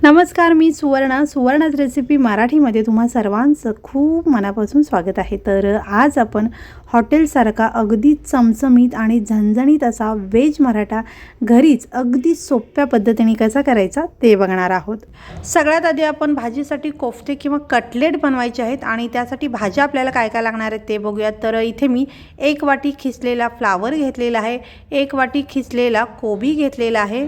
नमस्कार, मी सुवर्णाच रेसिपी मराठीमध्ये तुम्हा सर्वांचं खूप मनापासून स्वागत आहे। तर आज आपण हॉटेलसारखा अगदी चमचमीत आणि झणझणीत असा व्हेज मराठा घरीच अगदी सोप्या पद्धतीने कसा करायचा ते बघणार आहोत। सगळ्यात आधी आपण भाजीसाठी कोफ्ते किंवा कटलेट बनवायचे आहेत आणि त्यासाठी भाज्या आपल्याला काय काय लागणार आहेत ते बघूयात। तर इथे मी 1 वाटी खिसलेला फ्लावर घेतलेला आहे, 1 वाटी खिसलेला कोबी घेतलेला आहे,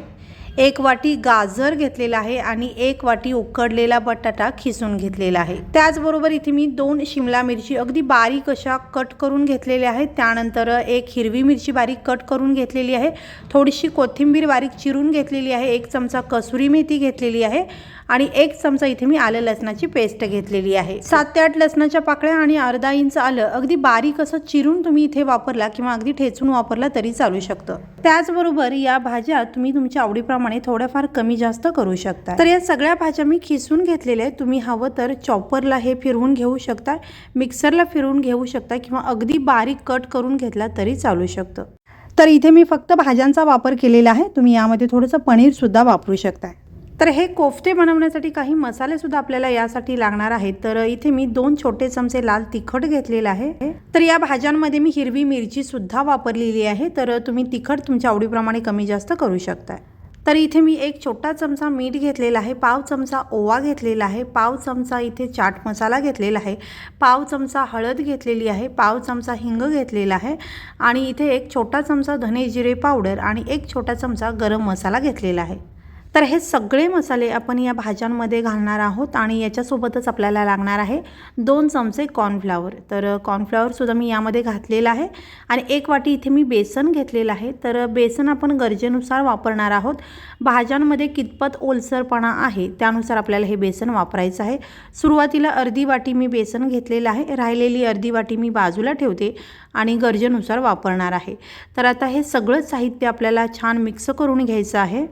1 वाटी गाजर घेतलेला आहे आणि 1 वाटी उकडलेला बटाटा खिसून घेतलेला आहे। त्याचबरोबर इथे मी 2 शिमला मिरची अगदी बारीक अशा कट करून घेतलेल्या आहेत। त्यानंतर 1 हिरवी मिरची बारीक कट करून घेतलेली आहे, थोडीशी कोथिंबीर बारीक चिरून घेतलेली आहे, 1 चमचा कसुरी मेथी घेतलेली आहे आणि 1 चमचा इथे मी आलं लसणाची पेस्ट घेतलेली आहे। 7 ते 8 लसणाच्या पाकळ्या आणि अर्धा इंच आलं अगदी बारीक असं चिरून तुम्ही इथे वापरला किंवा अगदी ठेचून वापरला तरी चालू शकतं। त्याचबरोबर या भाज्या तुम्ही तुमच्या आवडीप्रमाणे थोड्याफार कमी जास्त करू शकता। तर या सगळ्या भाज्या मी खिसून घेतलेल्या आहेत। तुम्ही हवं तर चॉपरला हे फिरवून घेऊ शकता, मिक्सरला फिरवून घेऊ शकता किंवा अगदी बारीक कट करून घेतला तरी चालू शकतं। तर इथे मी फक्त भाज्यांचा वापर केलेला आहे, तुम्ही यामध्ये थोडंसं पनीर सुद्धा वापरू शकता। तर हे कोफ्ते बनवण्यासाठी काही मसाले सुद्धा आपल्याला यासाठी लागणार आहेत। तर इथे मी 2 छोटे चमचे लाल तिखट घेतलेला आहे। तर या भाज्यांमध्ये मी हिरवी मिरची सुद्धा वापरलेली आहे, तर तुम्ही तिखट तुमच्या आवडीप्रमाणे कमी जास्त करू शकता। तर इथे मी 1 छोटा चमचा मीठ घेतलेला आहे, पाव चमचा ओवा घेतलेला आहे, पाव चमचा इथे चाट मसाला घेतलेला आहे, पाव चमचा हळद घेतलेली आहे, पाव चमचा हिंग घेतलेला आहे आणि इथे 1 छोटा चमचा धने जिरे पावडर आणि 1 छोटा चमचा गरम मसाला घेतलेला आहे। तर हे सगळे मसाले आपण या भाज्यांमध्ये घालणार आहोत आणि याच्यासोबतच आपल्याला लागणार आहे 2 चमचे कॉर्नफ्लॉवर। तर कॉर्नफ्लॉवर सुद्धा मी यामध्ये घातलेला आहे आणि 1 वाटी इथे मी बेसन घेतलेलं आहे। तर बेसन आपण गरजेनुसार वापरणार आहोत, भाज्यांमध्ये कितपत ओलसरपणा आहे त्यानुसार आपल्याला हे बेसन वापरायचं आहे। सुरुवातीला अर्धी वाटी मी बेसन घेतलेलं आहे, राहिलेली अर्धी वाटी मी बाजूला ठेवते आणि गरजेनुसार वापरणार आहे। तर आता हे सगळं साहित्य आपल्याला छान मिक्स करून घ्यायचं आहे।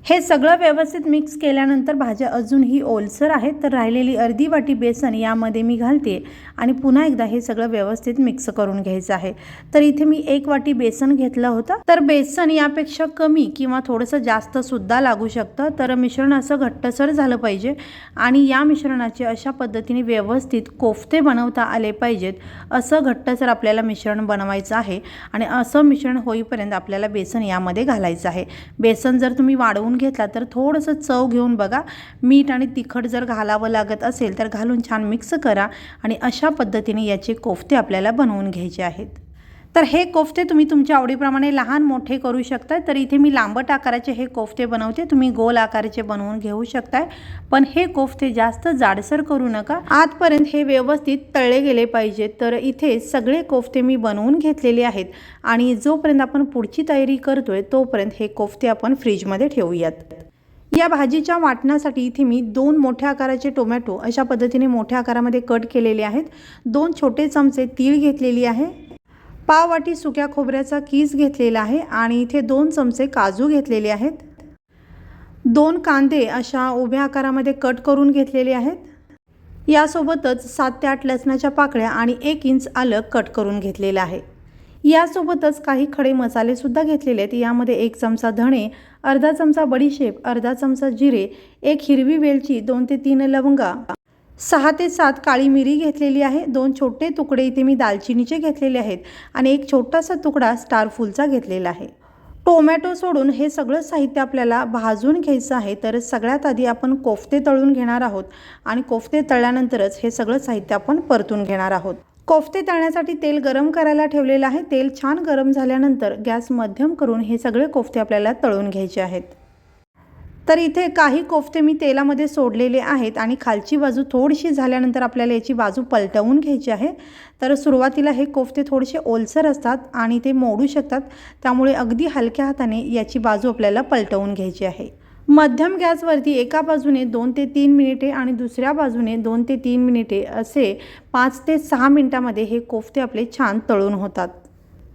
हे सगळं व्यवस्थित मिक्स केल्यानंतर भाज्या अजूनही ओलसर आहेत, तर राहिलेली अर्धी वाटी बेसन यामध्ये मी घालते आणि पुन्हा एकदा हे सगळं व्यवस्थित मिक्स करून घ्यायचं आहे। तर इथे मी 1 वाटी बेसन घेतलं होतं, तर बेसन यापेक्षा कमी किंवा थोडंसं जास्त सुद्धा लागू शकतं। तर मिश्रण असं घट्टसर झालं पाहिजे आणि या मिश्रणाचे अशा पद्धतीने व्यवस्थित कोफ्ते बनवता आले पाहिजेत, असं घट्टसर आपल्याला मिश्रण बनवायचं आहे आणि असं मिश्रण होईपर्यंत आपल्याला बेसन यामध्ये घालायचं आहे। बेसन जर तुम्ही वाढवून घेतला तर थोडंसं चव घेऊन बघा, मीठ आणि तिखट जर घालावं लागत असेल तर घालून छान मिक्स करा आणि अशा पद्धतीने याचे कोफ्ते आपल्याला बनवून घ्यायचे आहेत। तर हे कोफ्ते तुम्ही तुमच्या आवडीप्रमाणे लहान मोठे करू शकता। तर इथे मी लांबट आकाराचे हे कोफ्ते बनवते, तुम्ही गोल आकाराचे बनवून घेऊ शकता, पण हे कोफ्ते जास्त जाडसर करू नका, आतपर्यंत हे व्यवस्थित तळले गेले पाहिजेत। तर इथे सगळे कोफ्ते मी बनवून घेतलेले आहेत आणि जोपर्यंत आपण पुढची तयारी करतोय तोपर्यंत हे कोफ्ते आपण फ्रीजमध्ये ठेवूयात। या भाजीच्या वाटणासाठी इथे मी 2 मोठ्या आकाराचे टोमॅटो अशा पद्धतीने मोठ्या आकारामध्ये कट केलेले आहेत, 2 छोटे चमचे तीळ घेतलेली आहे, पाव वाटी सुक्या खोबऱ्याचा कीस घेतलेला आहे आणि इथे 2 चमचे काजू घेतलेले आहेत, 2 कांदे अशा उभ्या आकारामध्ये कट करून घेतलेले आहेत, यासोबतच 7 ते 8 लसणाच्या पाकळ्या आणि 1 इंच आलं कट करून घेतलेलं आहे। यासोबतच काही खडे मसाले सुद्धा घेतलेले आहेत, यामध्ये 1 चमचा धणे, अर्धा चमचा बडीशेप, अर्धा चमचा जिरे, 1 हिरवी वेलची, 2 ते 3 लवंगा, 6 ते 7 काळी मिरी घेतलेली आहे, 2 छोटे तुकडे इथे मी दालचिनीचे घेतलेले आहेत आणि 1 छोटासा तुकडा स्टार फूलचा घेतलेला आहे। टोमॅटो सोडून हे सगळं साहित्य आपल्याला भाजून घ्यायचं आहे। तर सगळ्यात आधी आपण कोफ्ते तळून घेणार आहोत आणि कोफ्ते तळल्यानंतरच हे सगळं साहित्य आपण परतून घेणार आहोत। कोफ्ते तळण्यासाठी तेल गरम करायला ठेवलेलं आहे, तेल छान गरम झाल्यानंतर गॅस मध्यम करून हे सगळे कोफ्ते आपल्याला तळून घ्यायचे आहेत। तर इथे काही कोफ्ते मी तेलामध्ये सोडलेले आहेत आणि खालची बाजू थोडीशी झाल्यानंतर आपल्याला याची बाजू पलटवून घ्यायची आहे। तर सुरुवातीला हे कोफ्ते थोडेसे ओलसर असतात आणि ते मोडू शकतात, त्यामुळे अगदी हलक्या हाताने याची बाजू आपल्याला पलटवून घ्यायची आहे। मध्यम गॅसवरती एका बाजूने 2 ते 3 मिनिटे आणि दुसऱ्या बाजूने 2 ते 3 मिनिटे असे 5 ते 6 मिनिटांमध्ये हे कोफ्ते आपले छान तळून होतात।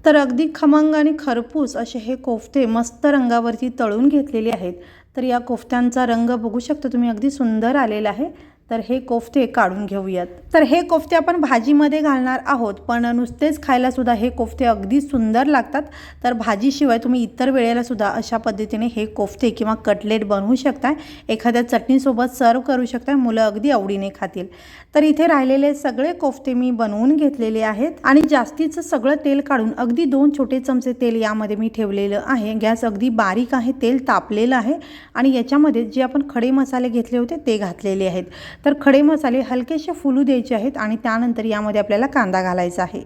तर अगदी खमंग आणि खरपूस असे हे कोफ्ते मस्त रंगावरती तळून घेतलेले आहेत। तर या कोफ्त्यांचा रंग बघू शकता तुम्ही, अगदी सुंदर आलेला आहे। तर हे कोफ्ते काढून घेऊयात। तर हे कोफ्ते आपण भाजीमध्ये घालणार आहोत, पण नुसतेच खायला सुद्धा हे कोफ्ते अगदी सुंदर लागतात। तर भाजीशिवाय तुम्ही इतर वेळेला सुद्धा अशा पद्धतीने हे कोफ्ते किंवा कटलेट बनवू शकता, एखाद्या चटणीसोबत सर्व करू शकता, मुलं अगदी आवडीने खातील। तर इथे राहिलेले सगळे कोफ्ते मी बनवून घेतलेले आहेत आणि जास्तीचं सगळं तेल काढून अगदी 2 छोटे चमचे तेल यामध्ये मी ठेवलेलं आहे। गॅस अगदी बारीक आहे, तेल तापलेलं आहे आणि याच्यामध्ये जे आपण खडे मसाले घेतले होते ते घातलेले आहेत। तर खडे मसाले हलकेसे फुलू द्यायचे आहेत आणि त्यानंतर यामध्ये आपल्याला कांदा घालायचा आहे।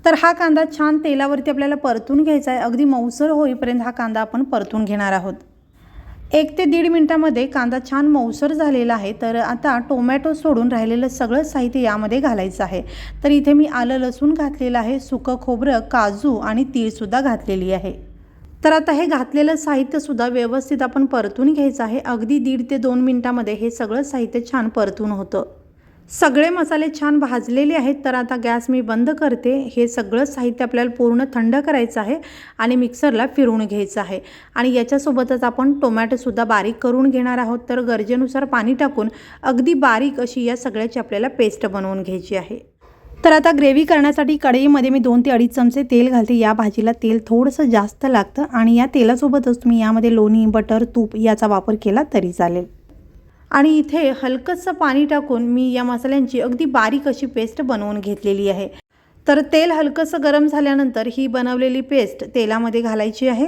तर हा कांदा छान तेलावरती आपल्याला परतून घ्यायचा आहे, अगदी मऊसर होईपर्यंत हा कांदा आपण परतून घेणार आहोत। 1 ते 1.5 मिनिटांमध्ये कांदा छान मऊसर झालेला आहे। तर आता टोमॅटो सोडून राहिलेलं सगळं साहित्य यामध्ये घालायचं आहे। तर इथे मी आलं लसूण घातलेलं आहे, सुकं खोबरं, काजू आणि तीळसुद्धा घातलेली आहे। तर आता हे घातलेलं साहित्यसुद्धा व्यवस्थित आपण परतून घ्यायचं आहे। अगदी 1.5 ते 2 मिनिटांमध्ये हे सगळं साहित्य छान परतून होतं। सगळे मसाले छान भाजलेले आहेत। तर आता गॅस मी बंद करते। हे सगळं साहित्य आपल्याला पूर्ण थंड करायचं आहे आणि मिक्सरला फिरवून घ्यायचं आहे आणि याच्यासोबतच आपण टोमॅटोसुद्धा बारीक करून घेणार आहोत। तर गरजेनुसार पाणी टाकून अगदी बारीक अशी या सगळ्याची आपल्याला पेस्ट बनवून घ्यायची आहे। तर आता ग्रेव्ही करण्यासाठी कढईमध्ये मी 2 ते 2.5 चमचे तेल घालते। या भाजीला तेल थोडंसं जास्त लागतं आणि या तेलासोबतच तुम्ही यामध्ये लोणी, बटर, तूप याचा वापर केला तरी चालेल। आणि इथे हलकंसं पाणी टाकून मी या मसाल्यांची अगदी बारीक अशी पेस्ट बनवून घेतलेली आहे। तर तेल हलकंसं गरम झाल्यानंतर ही बनवलेली पेस्ट तेलामध्ये घालायची आहे।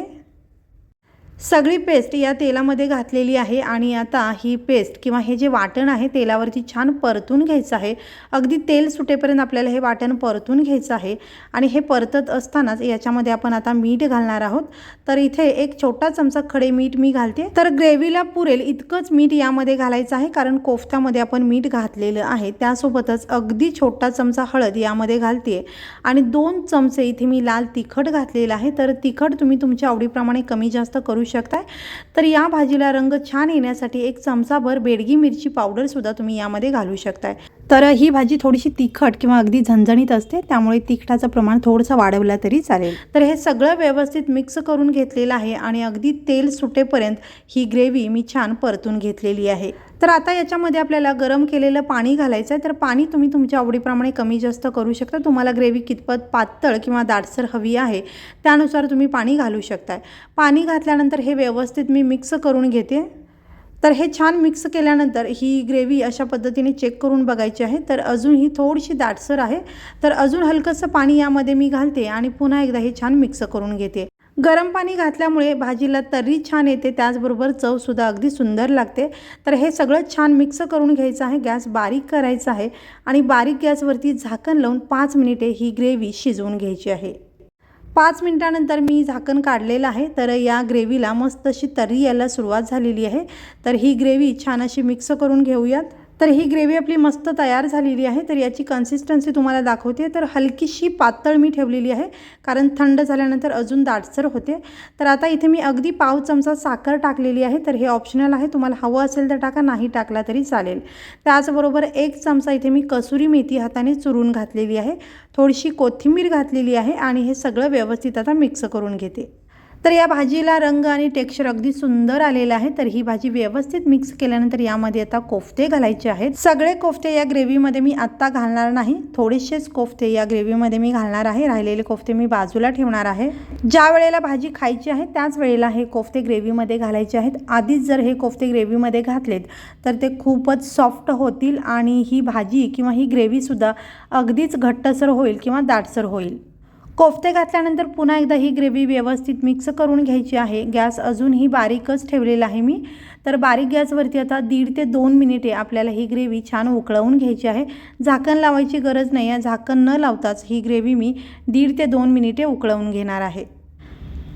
सगळी पेस्ट या तेलामध्ये घातलेली आहे आणि आता ही पेस्ट किंवा हे जे वाटण आहे तेलावरती छान परतून घ्यायचं आहे। अगदी तेल सुटेपर्यंत आपल्याला हे वाटण परतून घ्यायचं आहे आणि हे परतत असतानाच याच्यामध्ये आपण आता मीठ घालणार आहोत। तर इथे 1 छोटा चमचा खडे मीठ मी घालते। तर ग्रेव्हीला पुरेल इतकंच मीठ यामध्ये घालायचं आहे, कारण कोफ्त्यामध्ये आपण मीठ घातलेलं आहे। त्यासोबतच अगदी छोटा चमचा हळद यामध्ये घालते आणि 2 चमचे इथे मी लाल तिखट घातलेलं आहे। तर तिखट तुम्ही तुमच्या आवडीप्रमाणे कमी जास्त करू शकता। तर या भाजीला रंग छान येण्यासाठी 1 चमचाभर बेडगी मिरची पावडर सुद्धा तुम्ही यामध्ये घालू शकता। तर ही भाजी थोडीशी तिखट किंवा अगदी झणझणीत असते, त्यामुळे तिखटाचं प्रमाण थोडंसं वाढवलं तरी चालेल। तर हे सगळं व्यवस्थित मिक्स करून घेतलेलं आहे आणि अगदी तेल सुटेपर्यंत ही ग्रेव्ही मी छान परतून घेतलेली आहे। तर आता याच्यामध्ये आपल्याला गरम केलेलं पाणी घालायचं आहे। तर पाणी तुम्ही तुमच्या आवडीप्रमाणे कमी जास्त करू शकता। तुम्हाला ग्रेव्ही कितपत पातळ किंवा दाटसर हवी आहे त्यानुसार तुम्ही पाणी घालू शकता। पाणी घातल्यानंतर हे व्यवस्थित मी मिक्स करून घेते। तर हे छान मिक्स केल्यानंतर ही ग्रेव्ही अशा पद्धतीने चेक करून बघायची आहे। तर अजून ही थोडीशी दाटसर आहे, तर अजून हलकंसं पाणी यामध्ये मी घालते आणि पुन्हा एकदा हे छान मिक्स करून घेते। गरम पाणी घातल्यामुळे भाजीला तर्री छान येते, त्याचबरोबर चवसुद्धा अगदी सुंदर लागते। तर हे सगळं छान मिक्स करून घ्यायचं आहे। गॅस बारीक करायचा आहे आणि बारीक गॅसवरती झाकण लावून 5 मिनिटे ही ग्रेव्ही शिजवून घ्यायची आहे। 5 मिनिटानंतर मी झाकण काढलेलं आहे। तर या ग्रेव्हीला मस्त अशी तर्री यायला सुरुवात झालेली आहे। तर ही ग्रेव्ही छान अशी मिक्स करून घेऊयात। तर ही ग्रेव्ही आपली मस्त तयार झालेली आहे। तर याची कन्सिस्टन्सी तुम्हाला दाखवते। तर हलकीशी पातळ मी ठेवलेली आहे, कारण थंड झाल्यानंतर अजून दाटसर होते। तर आता इथे मी अगदी पाव चमचा साखर टाकलेली आहे। तर हे ऑप्शनल आहे, तुम्हाला हवं असेल तर टाका, नाही टाकला तरी चालेल। त्याचबरोबर 1 चमचा इथे मी कसुरी मेथी हाताने चुरून घातलेली आहे, थोडीशी कोथिंबीर घातलेली आहे आणि हे सगळं व्यवस्थित आता मिक्स करून घेते। तर या भाजीला रंग आणि टेक्स्चर अगदी सुंदर आलेलं आहे। तर ही भाजी व्यवस्थित मिक्स केल्यानंतर यामध्ये आता कोफ्ते घालायचे आहेत। सगळे कोफ्ते या ग्रेव्हीमध्ये मी आत्ता घालणार नाही, थोडेसेच कोफ्ते या ग्रेव्हीमध्ये मी घालणार आहे। राहिलेले कोफ्ते मी बाजूला ठेवणार आहे। ज्या वेळेला भाजी खायची आहे त्याच वेळेला हे कोफ्ते ग्रेव्हीमध्ये घालायचे आहेत। आधीच जर हे कोफ्ते ग्रेव्हीमध्ये घातलेत तर ते खूपच सॉफ्ट होतील आणि ही भाजी किंवा ही ग्रेव्हीसुद्धा अगदीच घट्टसर होईल किंवा दाटसर होईल। कोफ्ते घातल्यानंतर पुन्हा एकदा ही ग्रेव्ही व्यवस्थित मिक्स करून घ्यायची आहे। गॅस अजूनही बारीकच ठेवलेला आहे मी। तर बारीक गॅसवरती आता 1.5 ते 2 मिनिटे आपल्याला ही ग्रेव्ही छान उकळवून घ्यायची आहे। झाकण लावायची गरज नाही आहे, झाकण न लावताच ही ग्रेव्ही मी 1.5 ते 2 मिनिटे उकळवून घेणार आहे।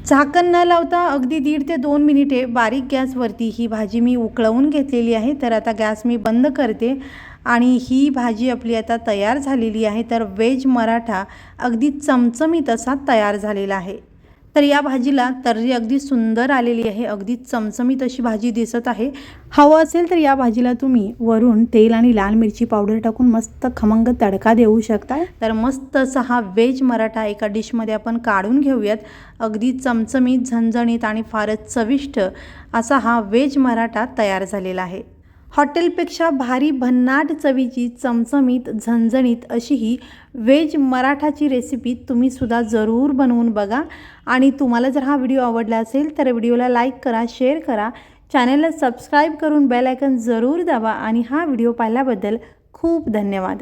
झाकण न लावता अगदी 1.5 ते 2 मिनिटे बारीक गॅसवरती ही भाजी मी उकळवून घेतलेली आहे। तर आता गॅस मी बंद करते आणि ही भाजी आपली आता तयार झालेली आहे। तर व्हेज मराठा अगदी चमचमीत असा तयार झालेला आहे। तर या भाजीला तर्री अगदी सुंदर आलेली आहे, अगदी चमचमीत अशी भाजी दिसत आहे। हवं असेल तर या भाजीला तुम्ही वरून तेल आणि लाल मिरची पावडर टाकून मस्त खमंग तडका देऊ शकता। तर मस्त असा हा व्हेज मराठा एका डिशमध्ये आपण काढून घेऊयात। अगदी चमचमीत, झणझणीत आणि फारच चविष्ट असा हा व्हेज मराठा तयार झालेला आहे। हॉटेलपेक्षा भारी भन्नाट चवीची चमचमीत झणझणीत अशी ही व्हेज मराठाची रेसिपी तुम्ही सुद्धा जरूर बनवून बघा। आणि तुम्हाला जर हा व्हिडिओ आवडला असेल तर व्हिडिओला लाईक करा, शेअर करा, चॅनलला सबस्क्राईब करून बेल आयकॉन जरूर दाबा आणि हा व्हिडिओ पाहिल्याबद्दल खूप धन्यवाद।